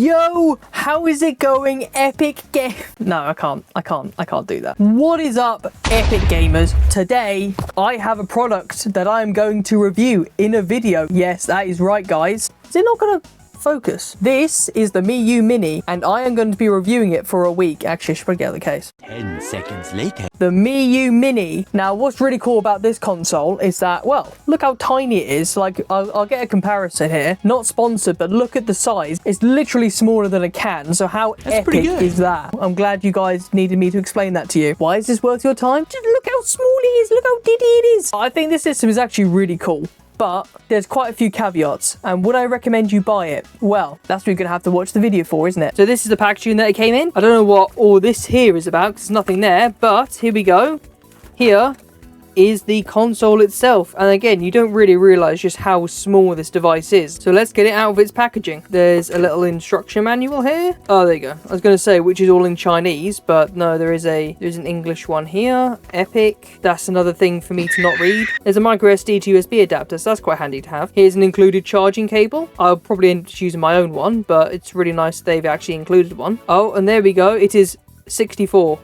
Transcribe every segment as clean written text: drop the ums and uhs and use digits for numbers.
Yo, how is it going, Epic Game? No, I can't do that. What is up, Epic Gamers? Today, I have a product that I am going to review in a video. Yes, that is right, guys. Is it not gonna focus? This is the Miyoo Mini, and I am going to be reviewing it for a week. Actually, I should probably get out of the case. 10 seconds later. The Miyoo Mini. Now, what's really cool about this console is that, well, look how tiny it is. Like, I'll get a comparison here. Not sponsored, but look at the size. It's literally smaller than a can. So how epic is that? I'm glad you guys needed me to explain that to you. Why is this worth your time? Just look how small it is. Look how diddy it is. I think this system is actually really cool. But there's quite a few caveats, and would I recommend you buy it? Well, that's what you're going to have to watch the video for, isn't it? So this is the packaging that it came in. I don't know what all this here is about, because there's nothing there, but here we go. Here is the console itself, and again, you don't really realize just how small this device is. So let's get it out of its packaging. There's a little instruction manual here. Oh, there you go. I was going to say which is all in Chinese, but no, there's an English one here. Epic. That's another thing for me to not read. There's a micro SD to USB adapter, so that's quite handy to have. Here's an included charging cable. I'll probably end up using my own one, but it's really nice they've actually included one. Oh, and there we go. It is 64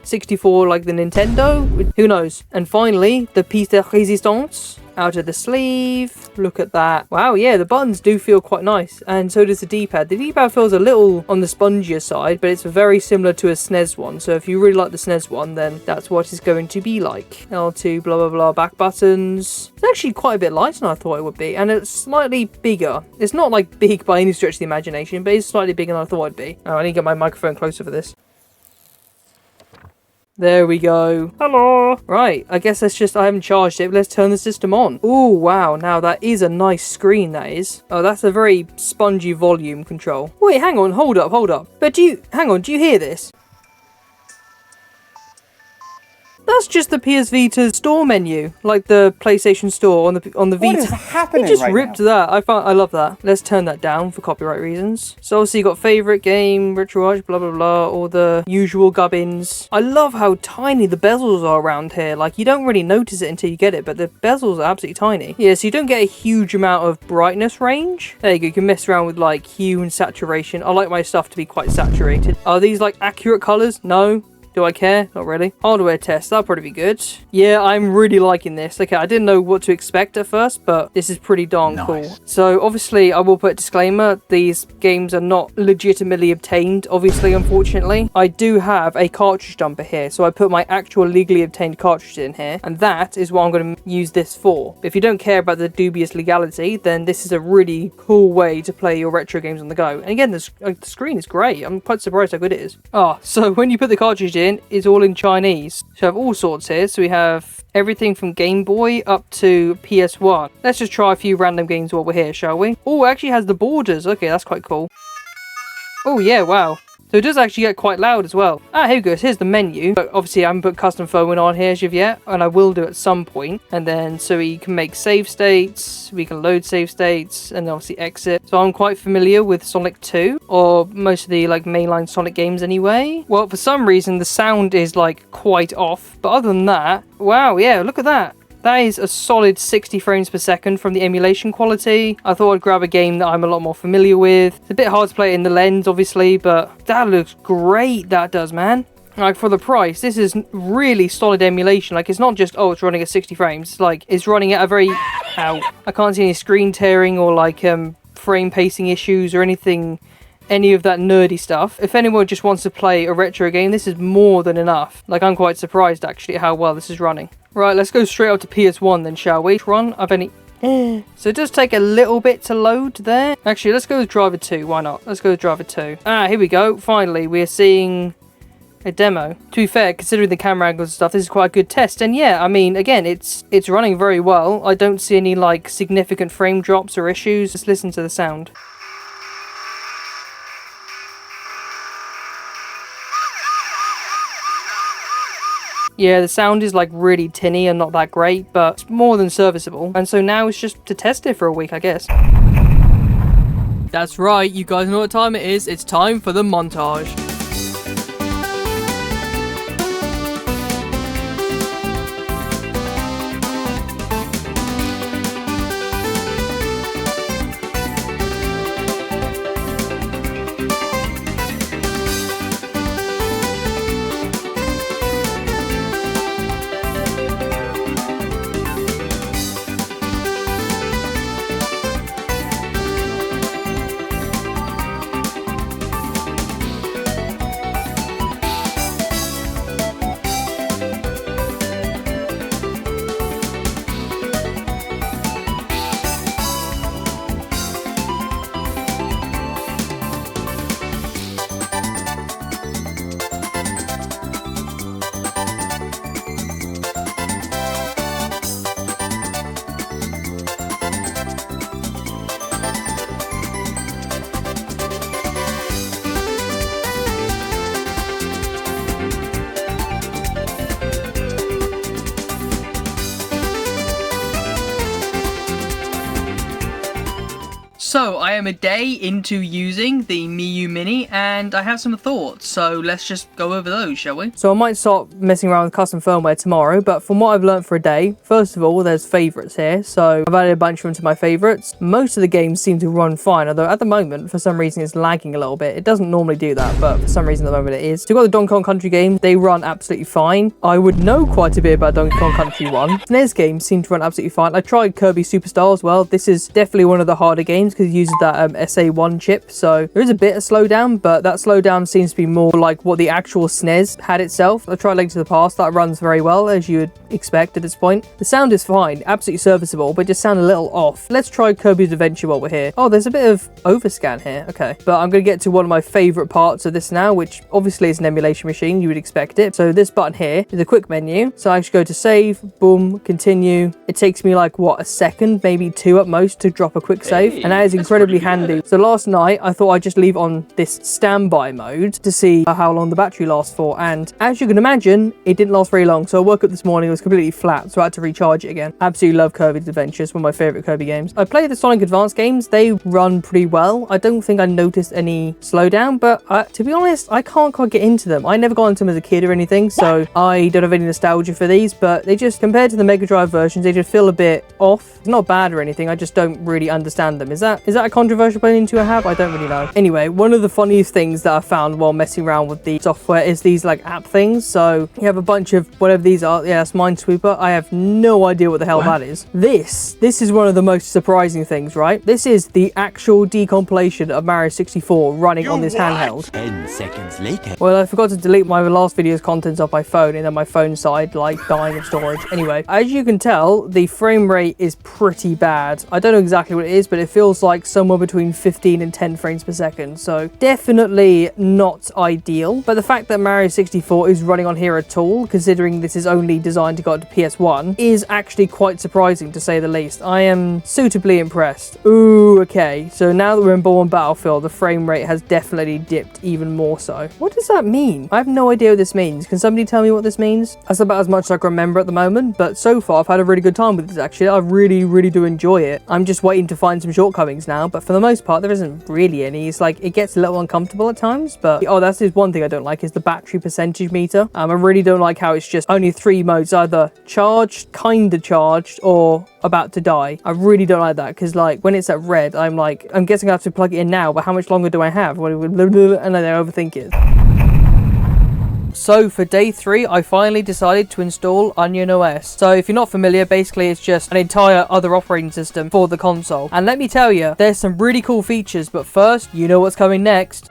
like the Nintendo, who knows. And finally, the piece de résistance out of the sleeve. Look at that. Wow, yeah, the buttons do feel quite nice, and so does the D-pad. The D-pad feels a little on the spongier side, but it's very similar to a SNES one, so if you really like the SNES one, then that's what it's going to be like. L2 blah blah blah back buttons. It's actually quite a bit lighter than I thought it would be, and it's slightly bigger. It's not like big by any stretch of the imagination, but it's slightly bigger than I thought it'd be. Oh, I need to get my microphone closer for this. There we go. Hello. Right, I guess I haven't charged it, but let's turn the system on. Oh, wow. Now, that is a nice screen, that is. Oh, that's a very spongy volume control. Wait, hang on. Hold up. But do you hear this? That's just the PS Vita store menu, like the PlayStation Store on the Vita. What is happening It just right ripped now? that. I love that. Let's turn that down for copyright reasons. So obviously you got favorite game, retro watch, blah blah blah, all the usual gubbins. I love how tiny the bezels are around here. Like, you don't really notice it until you get it, but the bezels are absolutely tiny. Yeah, so you don't get a huge amount of brightness range. There you go. You can mess around with like hue and saturation. I like my stuff to be quite saturated. Are these like accurate colors? No. Do I care? Not really. Hardware test, that'll probably be good. Yeah, I'm really liking this. Okay, I didn't know what to expect at first, but this is pretty darn cool. So obviously, I will put a disclaimer. These games are not legitimately obtained, obviously, unfortunately. I do have a cartridge dumper here, so I put my actual legally obtained cartridge in here, and that is what I'm going to use this for. If you don't care about the dubious legality, then this is a really cool way to play your retro games on the go. And again, the screen is great. I'm quite surprised how good it is. So when you put the cartridge in, is all in Chinese. So I have all sorts here. So we have everything from Game Boy up to PS1. Let's just try a few random games while we're here, shall we? Oh, it actually has the borders. Okay, that's quite cool. Oh yeah, wow. So it does actually get quite loud as well. Here we go. So here's the menu. But obviously I haven't put custom phone on here as of yet, and I will do at some point. And then so we can make save states, we can load save states, and obviously exit. So I'm quite familiar with Sonic 2, or most of the like mainline Sonic games anyway. Well, for some reason the sound is like quite off, but other than that, wow, yeah, look at that. That is a solid 60 frames per second from the emulation quality. I thought I'd grab a game that I'm a lot more familiar with. It's a bit hard to play in the lens, obviously, but that looks great, that does, man. Like, for the price, this is really solid emulation. Like, it's not just, oh, it's running at 60 frames. It's like, it's running at a very... Ow. I can't see any screen tearing or, like, frame pacing issues or anything... any of that nerdy stuff. If anyone just wants to play a retro game, this is more than enough. Like, I'm quite surprised, actually, at how well this is running. Right, let's go straight up to PS1 then, shall we? Run, I've any... So it does take a little bit to load there. Actually, let's go with Driver 2. Why not? Let's go with Driver 2. Here we go. Finally, we're seeing a demo. To be fair, considering the camera angles and stuff, this is quite a good test. And yeah, I mean, again, it's running very well. I don't see any, like, significant frame drops or issues. Just listen to the sound. Yeah, the sound is like really tinny and not that great, but it's more than serviceable. And so now it's just to test it for a week, I guess. That's right, you guys know what time it is. It's time for the montage. So, I am a day into using the Miyoo Mini, and I have some thoughts, so let's just go over those, shall we? So I might start messing around with custom firmware tomorrow, but from what I've learned for a day, first of all, there's favourites here, so I've added a bunch of them to my favourites. Most of the games seem to run fine, although at the moment, for some reason, it's lagging a little bit. It doesn't normally do that, but for some reason at the moment it is. So you've got the Donkey Kong Country games, they run absolutely fine. I would know quite a bit about Donkey Kong Country 1. SNES games seem to run absolutely fine. I tried Kirby Superstar as well. This is definitely one of the harder games because it uses that SA1 chip, so there is a bit of slowdown, but that slowdown seems to be more like what the actual SNES had itself. I tried Link to the Past, that runs very well as you would expect at this point. The sound is fine, absolutely serviceable, but just sound a little off. Let's try Kirby's Adventure while we're here. Oh, there's a bit of overscan here, okay. But I'm going to get to one of my favourite parts of this now, which obviously is an emulation machine, you would expect it. So this button here is a quick menu, so I just go to save, boom, continue. It takes me like, what, a second, maybe two at most to drop a quick save, and that is incredibly handy. So last night I thought I'd just leave on this standby mode to see how long the battery lasts for, and as you can imagine it didn't last very long. So I woke up this morning, it was completely flat, so I had to recharge it again. Absolutely love Kirby's Adventure, it's one of my favourite Kirby games. I played the Sonic Advance games, they run pretty well. I don't think I noticed any slowdown, but to be honest I can't quite get into them. I never got into them as a kid or anything, so I don't have any nostalgia for these, but they just, compared to the Mega Drive versions, they just feel a bit off. It's not bad or anything, I just don't really understand them. Is that a controversial opinion to have? I don't really know. Anyway, one of the funniest things that I found while messing around with the software is these like app things. So you have a bunch of whatever these are. Yeah, it's Minesweeper. I have no idea what the hell that is. This is one of the most surprising things, right? This is the actual decompilation of Mario 64 running on this handheld. 10 seconds later. Well, I forgot to delete my last video's contents off my phone, and then my phone side like dying of storage. Anyway, as you can tell, the frame rate is pretty bad. I don't know exactly what it is, but it feels like somewhere between 15 and 10 frames per second, so definitely not ideal. But the fact that Mario 64 is running on here at all, considering this is only designed to go up to PS1, is actually quite surprising to say the least. I am suitably impressed. Ooh, okay, so now that we're in Ball and Battlefield, the frame rate has definitely dipped even more so. What does that mean? I have no idea what this means. Can somebody tell me what this means? That's about as much as I can remember at the moment, but so far I've had a really good time with this actually. I really do enjoy it. I'm just waiting to find some shortcomings now, but for the most part there isn't really any. It's like it gets a little uncomfortable at times, but oh, that's just one thing I don't like is the battery percentage meter. I really don't like how it's just only 3 modes, either charged, kinda charged, or about to die. I really don't like that, because like when it's at red, I'm guessing I have to plug it in now, but how much longer do I have? And then I overthink it. So for day 3, I finally decided to install Onion OS. So if you're not familiar, basically it's just an entire other operating system for the console. And let me tell you, there's some really cool features, but first, you know what's coming next.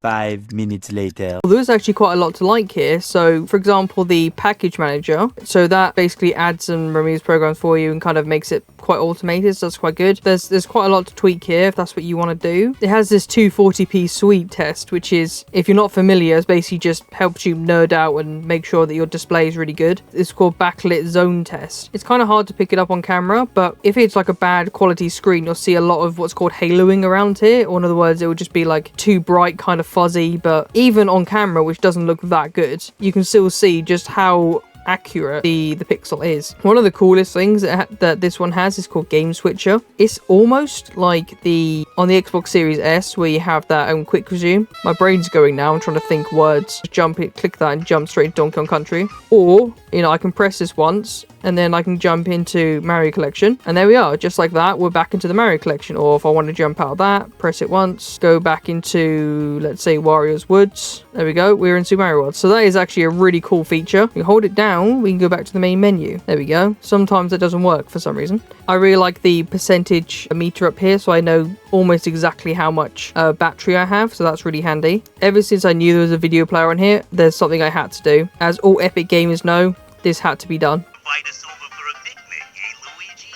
5 minutes later. Well, there's actually quite a lot to like here. So for example, the package manager, so that basically adds and removes programs for you and kind of makes it quite automated, so that's quite good. There's quite a lot to tweak here if that's what you want to do. It has this 240p sweep test, which is, if you're not familiar, it basically just helps you nerd out and make sure that your display is really good. It's called backlit zone test. It's kind of hard to pick it up on camera, but if it's like a bad quality screen, you'll see a lot of what's called haloing around here, or in other words, it will just be like too bright, kind of fuzzy. But even on camera, which doesn't look that good, you can still see just how accurate the pixel is. One of the coolest things that this one has is called Game Switcher. It's almost like on the Xbox Series S, where you have that quick resume. My brain's going now, I'm trying to think words. Just click that and jump straight to Donkey Kong Country. Or, you know, I can press this once and then I can jump into Mario Collection, and there we are, just like that, we're back into the Mario Collection. Or if I want to jump out of that, press it once, go back into, let's say, Wario's Woods. There we go, we're in Super Mario World. So that is actually a really cool feature. You hold it down, we can go back to the main menu. There we go. Sometimes it doesn't work for some reason. I really like the percentage meter up here, so I know almost exactly how much battery I have, so that's really handy. Ever since I knew there was a video player on here, there's something I had to do. As all Epic gamers know, this had to be done. Invite us over for a picnic, eh, Luigi?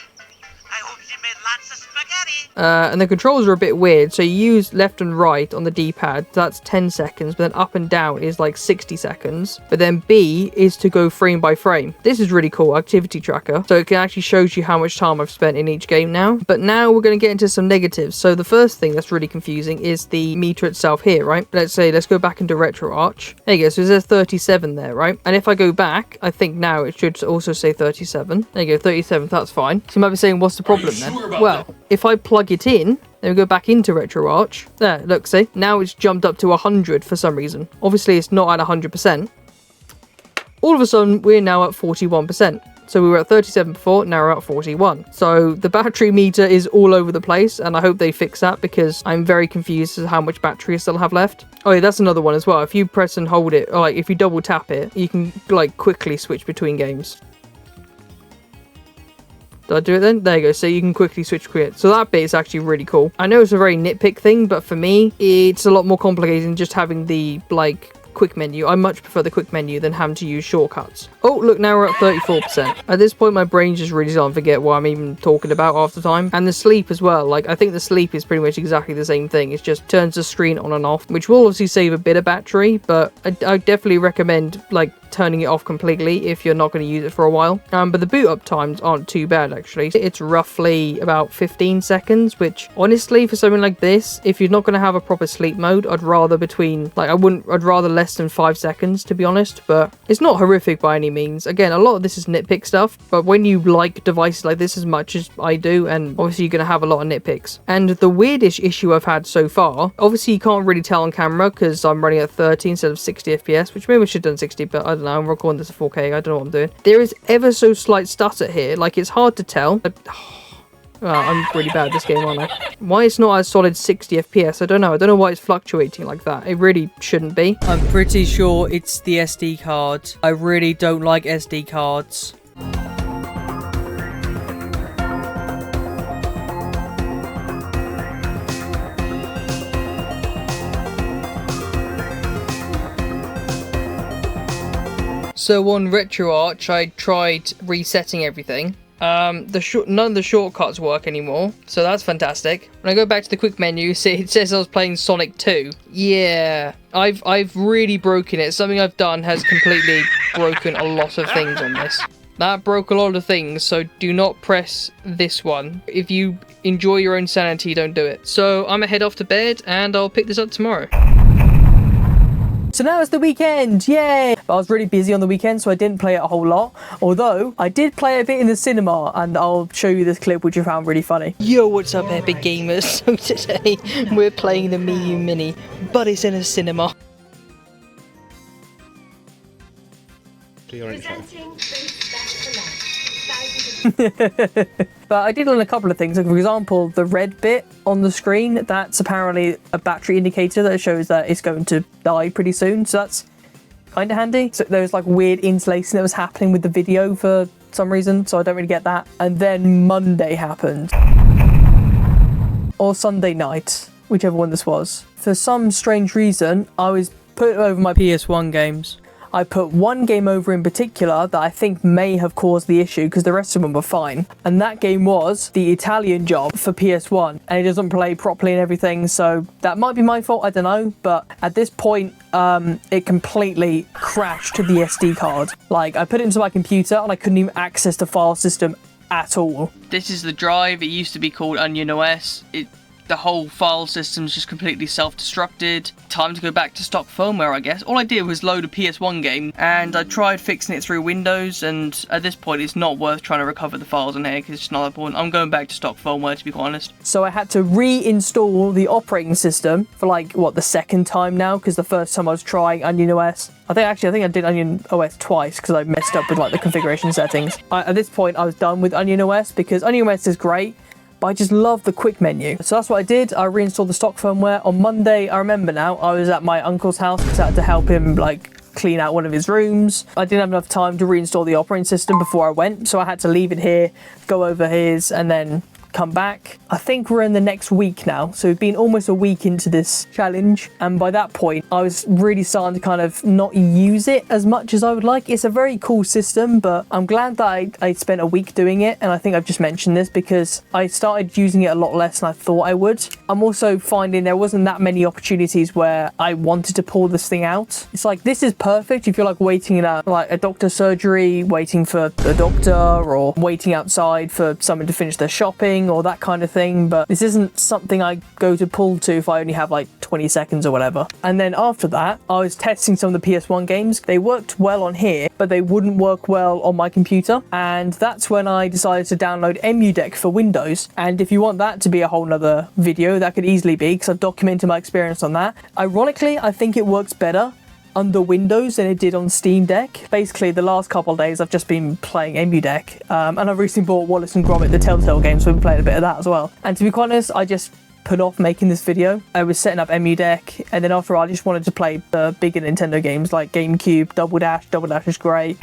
I hope she made lots of spaghetti. And the controls are a bit weird. So you use left and right on the D-pad. That's 10 seconds. But then up and down is like 60 seconds. But then B is to go frame by frame. This is really cool. Activity tracker. So it can actually shows you how much time I've spent in each game now. But now we're going to get into some negatives. So the first thing that's really confusing is the meter itself here, right? Let's go back into RetroArch. There you go. So it says 37 there, right? And if I go back, I think now it should also say 37. There you go, 37. That's fine. So you might be saying, what's the problem then? Well, if I plug it in, then we go back into RetroArch. There, look, see? Now it's jumped up to 100 for some reason. Obviously, it's not at 100%. All of a sudden, we're now at 41%. So we were at 37 before, now we're at 41. So the battery meter is all over the place, and I hope they fix that because I'm very confused as to how much battery I still have left. Oh yeah, that's another one as well. If you press and hold it, or like if you double tap it, you can like quickly switch between games. Did I do it then? There you go. So you can quickly switch between it. So that bit is actually really cool. I know it's a very nitpick thing, but for me, it's a lot more complicated than just having the like quick menu. I much prefer the quick menu than having to use shortcuts. Oh, look, now we're at 34%. At this point, my brain just really starting to forget what I'm even talking about half the time. And the sleep as well. Like, I think the sleep is pretty much exactly the same thing. It just turns the screen on and off, which will obviously save a bit of battery, but I definitely recommend, like, turning it off completely if you're not going to use it for a while. But the boot up times aren't too bad, actually. It's roughly about 15 seconds, which honestly, for something like this, if you're not going to have a proper sleep mode, I'd rather I'd rather less than 5 seconds, to be honest, but it's not horrific by any means. Again, a lot of this is nitpick stuff, but when you like devices like this as much as I do, and obviously you're going to have a lot of nitpicks. And the weirdest issue I've had so far, obviously you can't really tell on camera because I'm running at 30 instead of 60 FPS, which maybe I should have done 60, but I don't know, I'm recording this at 4K, I don't know what I'm doing. There is ever so slight stutter here, like it's hard to tell. Oh, I'm really bad at this game, aren't I? Why it's not a solid 60 FPS, I don't know why it's fluctuating like that. It really shouldn't be. I'm pretty sure it's the SD card. I really don't like SD cards. So on RetroArch, I tried resetting everything. None of the shortcuts work anymore, so that's fantastic. When I go back to the quick menu, see it says I was playing Sonic 2. Yeah, I've really broken it. Something I've done has completely broken a lot of things on this. That broke a lot of things, so do not press this one. If you enjoy your own sanity, don't do it. So I'm gonna head off to bed, and I'll pick this up tomorrow. So now it's the weekend, yay! But I was really busy on the weekend, so I didn't play it a whole lot. Although, I did play a bit in the cinema, and I'll show you this clip, which I found really funny. Yo, what's up, epic gamers? So today, we're playing the Miyoo Mini, but it's in a cinema. Presenting Boost Best for Life. But I did learn a couple of things. Like, for example, the red bit on the screen, that's apparently a battery indicator that shows that it's going to die pretty soon. So that's kind of handy. So there was like weird insulation that was happening with the video for some reason. So I don't really get that. And then Monday happened. Or Sunday night, whichever one this was. For some strange reason, I was putting over my PS1 games. I put one game over in particular that I think may have caused the issue because the rest of them were fine. And that game was The Italian Job for PS1. And it doesn't play properly and everything, so that might be my fault, I don't know. But at this point, it completely crashed the SD card. Like, I put it into my computer and I couldn't even access the file system at all. This is the drive. It used to be called Onion OS. The whole file system's just completely self-destructed. Time to go back to stock firmware, I guess. All I did was load a PS1 game, and I tried fixing it through Windows, and at this point it's not worth trying to recover the files in here, because it's just not that important. I'm going back to stock firmware, to be quite honest. So I had to reinstall the operating system for like, what, the second time now, because the first time I was trying Onion OS. I think I did Onion OS twice, because I messed up with like the configuration settings. At this point I was done with Onion OS, because Onion OS is great, but I just love the quick menu. So that's what I did. I reinstalled the stock firmware. On Monday, I remember now, I was at my uncle's house because I had to help him like clean out one of his rooms. I didn't have enough time to reinstall the operating system before I went, so I had to leave it here, go over his, and then come back. I think we're in the next week now, so we've been almost a week into this challenge, and by that point I was really starting to kind of not use it as much as I would like. It's a very cool system, but I'm glad that I spent a week doing it, and I think I've just mentioned this because I started using it a lot less than I thought I would. I'm also finding there wasn't that many opportunities where I wanted to pull this thing out. It's like, this is perfect if you're like waiting in a doctor's surgery, waiting for the doctor, or waiting outside for someone to finish their shopping or that kind of thing, but this isn't something I go to pull to if I only have like 20 seconds or whatever. And then after that, I was testing some of the PS1 games. They worked well on here, but they wouldn't work well on my computer, and that's when I decided to download EmuDeck for Windows. And if you want that to be a whole nother video, that could easily be, because I've documented my experience on that. Ironically, I think it works better under Windows than it did on Steam Deck. Basically, the last couple of days I've just been playing EmuDeck, and I've recently bought Wallace and Gromit, the Telltale game, so I've been playing a bit of that as well. And to be quite honest, I just put off making this video. I was setting up EmuDeck, and then after all, I just wanted to play the bigger Nintendo games like GameCube, Double Dash. Double Dash is great.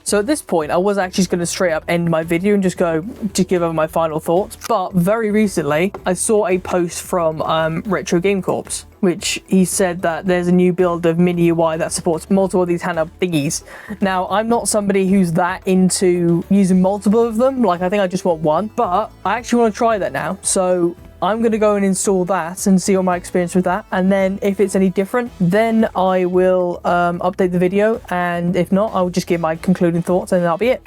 So at this point, I was actually just going to straight up end my video and just give over my final thoughts. But very recently, I saw a post from Retro Game Corps, which he said that there's a new build of Mini UI that supports multiple of these handheld thingies. Now, I'm not somebody who's that into using multiple of them. Like, I think I just want one, but I actually want to try that now. So I'm going to go and install that and see all my experience with that. And then if it's any different, then I will update the video. And if not, I'll just give my concluding thoughts and that'll be it.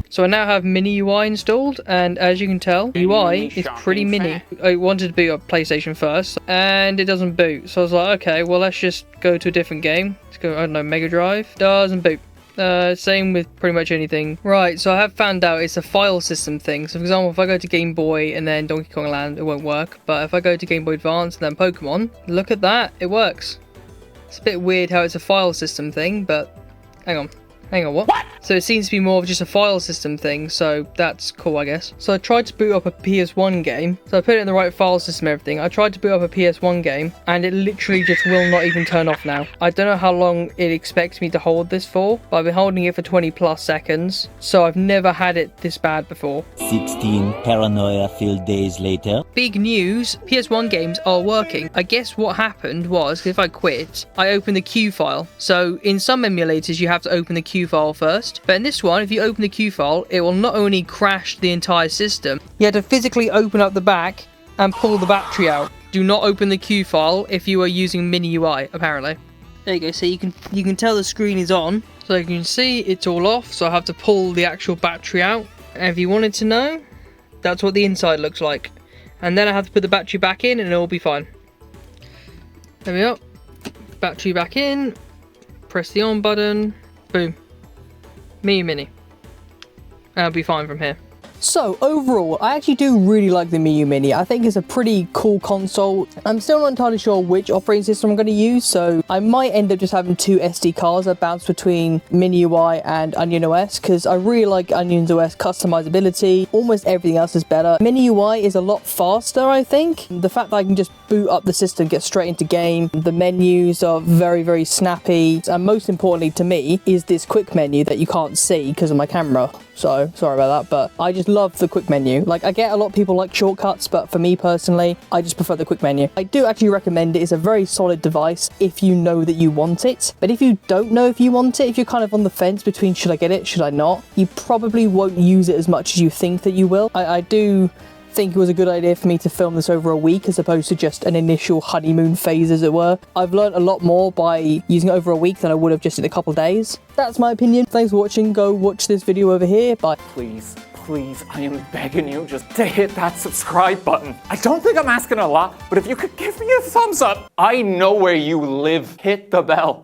So I now have Mini UI installed, and as you can tell, the UI is pretty mini. I wanted to boot up PlayStation first, and it doesn't boot. So I was like, okay, well, let's just go to a different game. Let's go, I don't know, Mega Drive. Doesn't boot. Same with pretty much anything. Right, so I have found out it's a file system thing. So for example, if I go to Game Boy and then Donkey Kong Land, it won't work. But if I go to Game Boy Advance and then Pokemon, look at that, it works. It's a bit weird how it's a file system thing, but hang on, what? So it seems to be more of just a file system thing, so that's cool, I guess. So I tried to boot up a PS1 game, so I put it in the right file system and everything. I tried to boot up a PS1 game, and it literally just will not even turn off now. I don't know how long it expects me to hold this for, but I've been holding it for 20 plus seconds, so I've never had it this bad before. 16 paranoia-filled days later. Big news, PS1 games are working. I guess what happened was, if I quit, I opened the Q file. So in some emulators, you have to open the Q file first, but in this one, if you open the Q file, it will not only crash the entire system, you have to physically open up the back and pull the battery out. Do not open the Q file if you are using Mini UI, apparently. There you go, so you can tell the screen is on, so you can see it's all off, so I have to pull the actual battery out. And if you wanted to know, that's what the inside looks like. And then I have to put the battery back in and it'll be fine. There we go. Battery back in, press the on button, boom. Miyoo Mini. I'll be fine from here. So overall, I actually do really like the Miyoo Mini. I think it's a pretty cool console. I'm still not entirely sure which operating system I'm going to use, so I might end up just having two SD cards that bounce between Mini UI and Onion OS, because I really like Onion's OS customizability. Almost everything else is better. Mini UI is a lot faster, I think. The fact that I can just boot up the system, get straight into game, the menus are very, very snappy, and most importantly to me is this quick menu that you can't see because of my camera. So, sorry about that, but I just love the quick menu. Like, I get a lot of people like shortcuts, but for me personally, I just prefer the quick menu. I do actually recommend it. It's a very solid device if you know that you want it. But if you don't know if you want it, if you're kind of on the fence between should I get it, should I not, you probably won't use it as much as you think that you will. I do think it was a good idea for me to film this over a week as opposed to just an initial honeymoon phase, as it were. I've learned a lot more by using it over a week than I would have just in a couple of days. That's my opinion. Thanks for watching. Go watch this video over here. Bye. Please, I am begging you just to hit that subscribe button. I don't think I'm asking a lot, but if you could give me a thumbs up. I know where you live. Hit the bell.